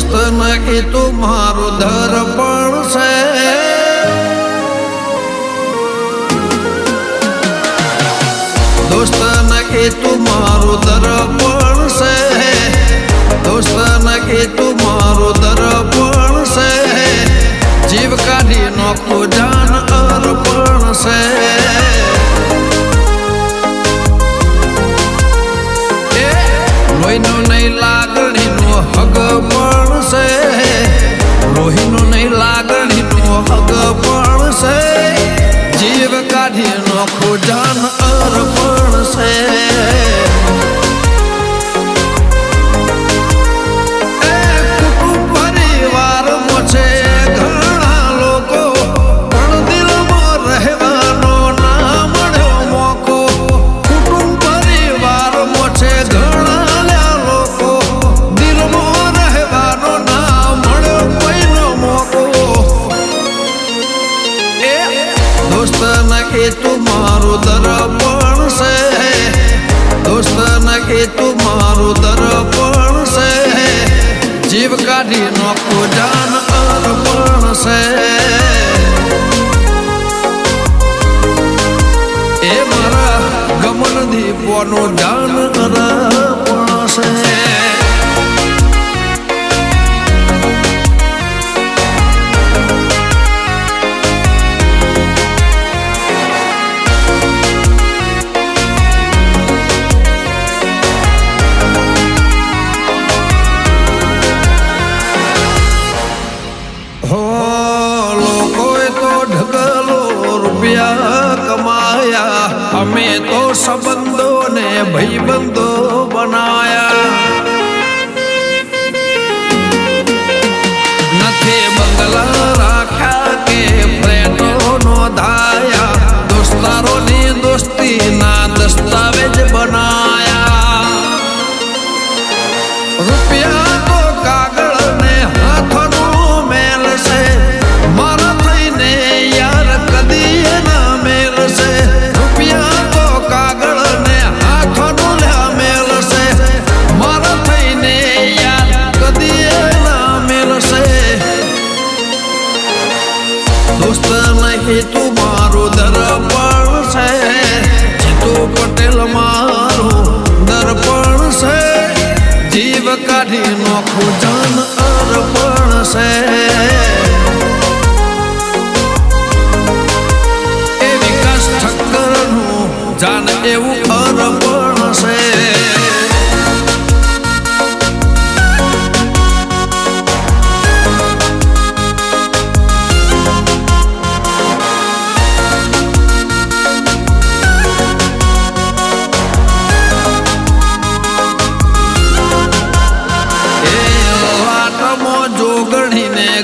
દોસ્ત નહી તું મારું દર્પણ છે, દોસ્ત નહી તું મારું દર્પણ છે, દોસ્ત નહી તું મારું દર્પણ છે, જીવ કાઢી નોખું જાન અર્પણ છે। લોહીનો નહીં લાગણીનો હગ પણ છે, લોહીનો નહીં લાગણીનો હગ પણ છે, જીવ કાઢી નોખું જાન અર્પણ છે। કુટુંબ પરિવારમાં છે ઘણા લોકો, પણ દિલમાં રહેવાનો ના મળ્યો મોકો। કુટુંબ પરિવારમાં છે ઘણા લોકો, દિલમાં રહેવાનો ના મળ્યો કોઈનો મોકો। દોસ્ત નહી તું મારું દર્પણ છે, દોસ્ત નહી તું મારું દર્પણ છે, જીવ કાઢી નોખું જાન અર્પણ છે। એ મારા ગમન દીપોનું જાન અર્પણ છે। અમે તો સંબંધોને ભાઈબંધો બનાયા, નથી બંગલા રાખ્યા કે ફ્રેન્ડો નોંધાયા, દોસ્તારોની દોસ્તીના દસ્તાવેજ બનાયા। રૂપિયા તો કાગળ ને હાથનો મેલ છે, મારા થઈને યાર કદી ના મેલ છે। દોસ્ત નહી તું મારું દર્પણ છે, જીતુ પટેલ મારું દર્પણ છે, જીવ કાઢી નોખું જાન અર્પણ છે। એ વિકાસ ઠક્કરનું જાન એવું અર્પણ છે।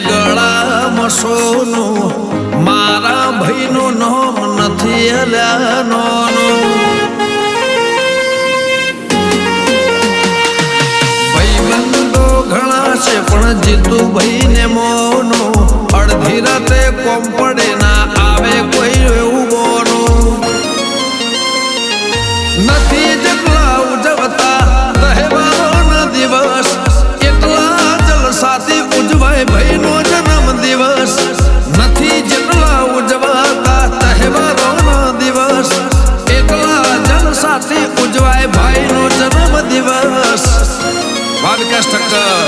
ગળામાં સોનું મારા ભાઈનું નામ નથી હલ્યા નોનું, ભાઈબંધો ઘણા છે પણ જીતુ ભાઈ ને મોનો, અડધી રાતે કોમ પડે ના આવે કોઈ એવું બોનું, નથી જેટલા ઉજવતા તહેવારોના દિવસ, એટલા જલસાથી ઉજવાય ભાઈનો જન્મ દિવસ। નથી જેટલા ઉજવાતા તહેવારોના દિવસ, એટલા જલસાથી ઉજવાય ભાઈનો જન્મ દિવસ। વિકાસ ઠક્કર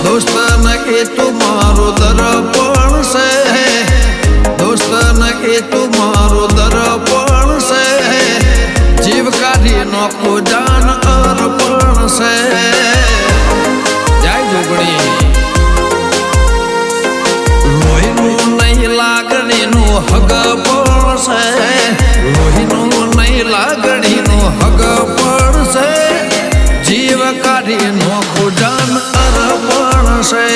દોસ્ત નહી તું મારું દર્પણ છે, દોસ્ત નહી તું મારું દર્પણ છે, જીવ કાઢી નોખું જાન અર્પણ છે। જય જોગણી। લોહીનું નહીં લાગણીનું હગ પણ છે, લોહીનું નહીં લાગણીનું હગ પણ છે, જીવ કાઢી નોખું જાન અર્પણ છે।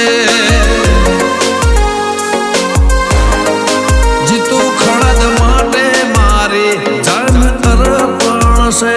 જીતુ ખડદ માટે મારી જાન અર્પણ છે।